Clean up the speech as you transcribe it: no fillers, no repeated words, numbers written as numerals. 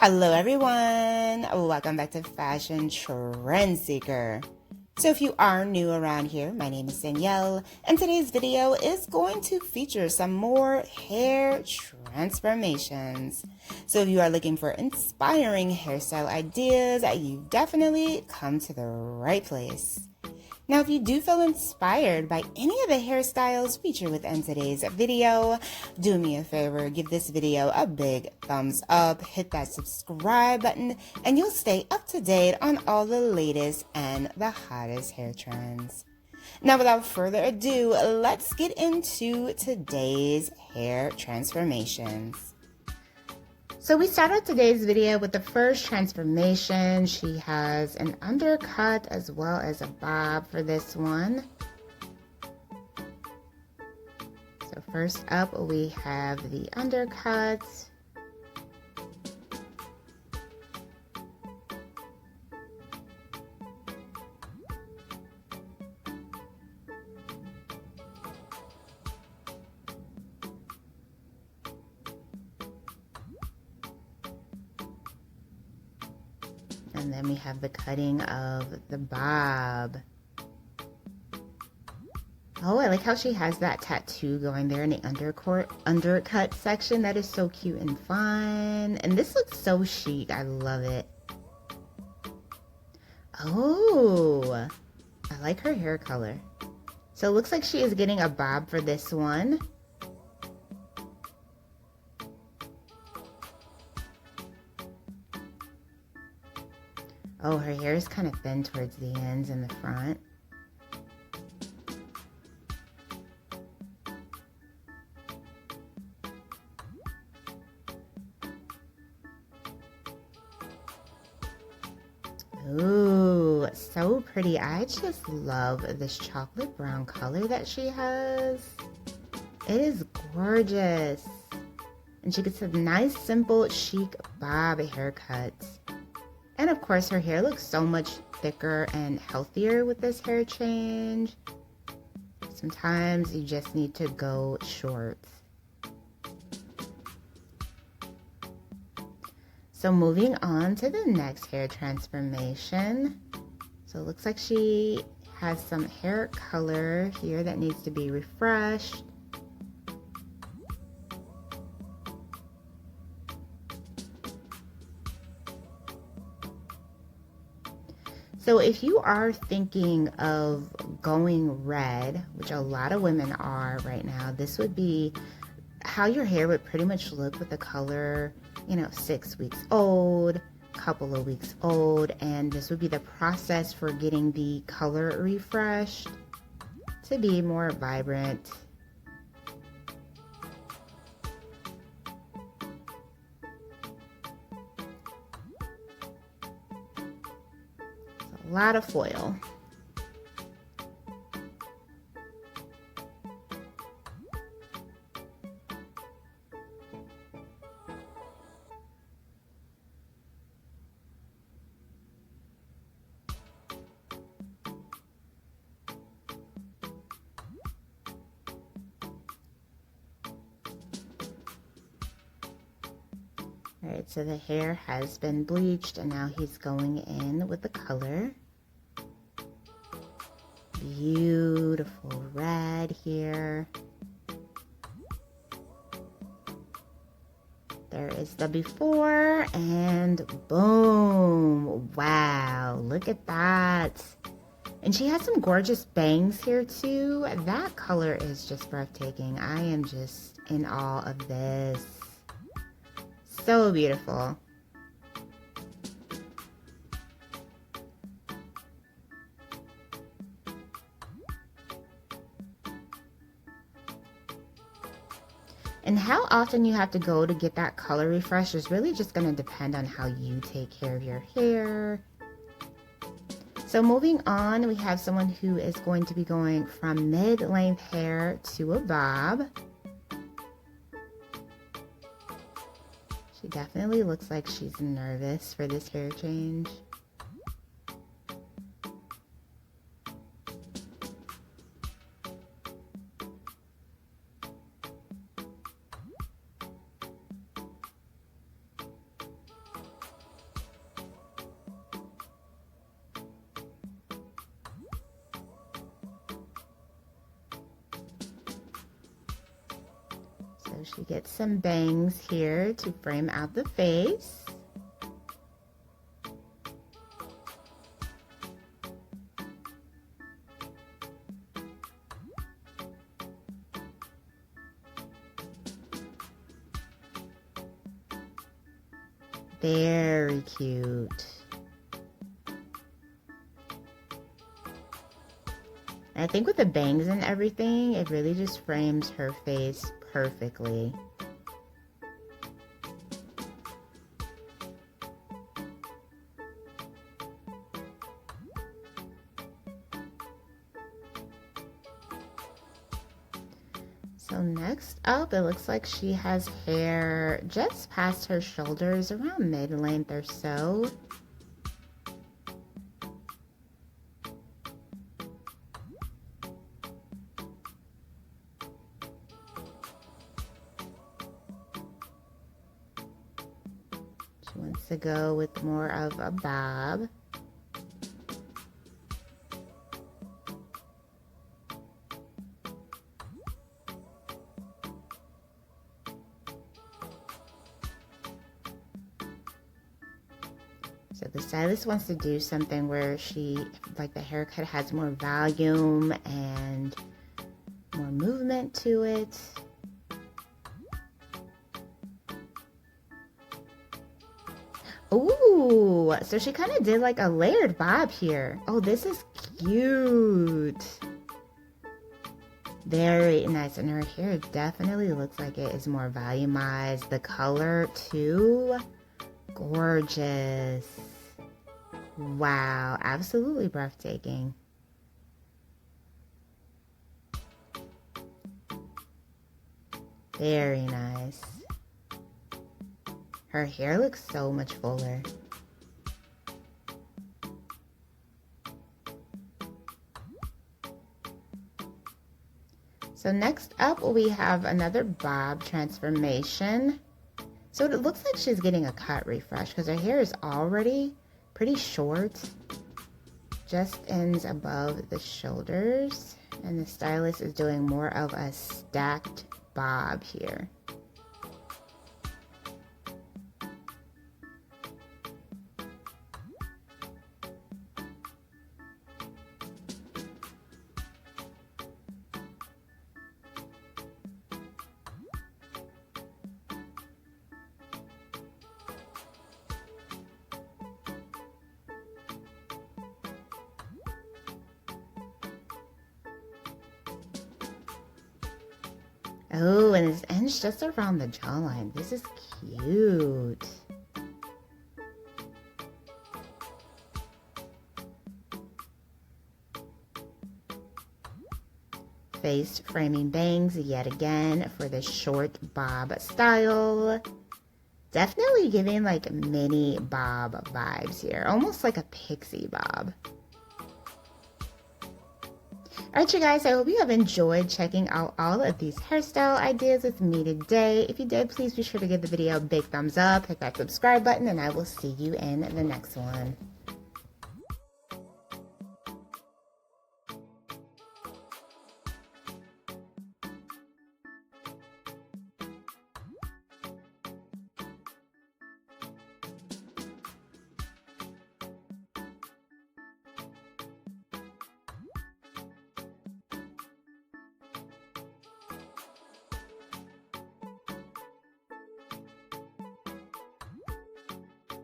Hello everyone, welcome back to Fashion Trend Seeker. So if you are new around here, my name is Danielle, and today's video is going to feature some more hair transformations. So if you are looking for inspiring hairstyle ideas, you've definitely come to the right place. Now, if you do feel inspired by any of the hairstyles featured within today's video, do me a favor, give this video a big thumbs up, hit that subscribe button, and you'll stay up to date on all the latest and the hottest hair trends. Now, without further ado, let's get into today's hair transformations. So we started today's video with the first transformation. She has an undercut as well as a bob for this one. So first up we have the undercut. And then we have the cutting of the bob. Oh, I like how she has that tattoo going there in the undercut section. That is so cute and fun. And this looks so chic. I love it. Oh, I like her hair color. So it looks like she is getting a bob for this one. Oh, her hair is kind of thin towards the ends in the front. Ooh, so pretty. I just love this chocolate brown color that she has. It is gorgeous. And she gets a nice, simple, chic bob haircut. And of course, her hair looks so much thicker and healthier with this hair change. Sometimes you just need to go short. So moving on to the next hair transformation. So it looks like she has some hair color here that needs to be refreshed. So if you are thinking of going red, which a lot of women are right now, this would be how your hair would pretty much look with the color, 6 weeks old, couple of weeks old, and this would be the process for getting the color refreshed to be more vibrant. A lot of foil. Alright, so the hair has been bleached and now he's going in with the color. Beautiful red here. There is the before and boom. Wow, look at that. And she has some gorgeous bangs here too. That color is just breathtaking. I am just in awe of this. So beautiful. And how often you have to go to get that color refresh is really just going to depend on how you take care of your hair. So moving on, we have someone who is going to be going from mid-length hair to a bob. She definitely looks like she's nervous for this hair change. she gets some bangs here to frame out the face. Very cute. I think with the bangs and everything, it really just frames her face perfectly. So next up, it looks like she has hair just past her shoulders, around mid-length or so. She wants to go with more of a bob. So the stylist wants to do something where like the haircut has more volume and more movement to it. Ooh, so she kind of did like a layered bob here. Oh, this is cute. Very nice, and her hair definitely looks like it is more volumized. The color too, gorgeous. Wow, absolutely breathtaking. Very nice. Her hair looks so much fuller. So next up, we have another bob transformation. So it looks like she's getting a cut refresh because her hair is already pretty short. Just ends above the shoulders. And the stylist is doing more of a stacked bob here. Oh, and it ends just around the jawline. This is cute. Face framing bangs yet again for the short bob style. Definitely giving like mini bob vibes here. Almost like a pixie bob. Alright you guys, I hope you have enjoyed checking out all of these hairstyle ideas with me today. If you did, please be sure to give the video a big thumbs up, hit that subscribe button, and I will see you in the next one.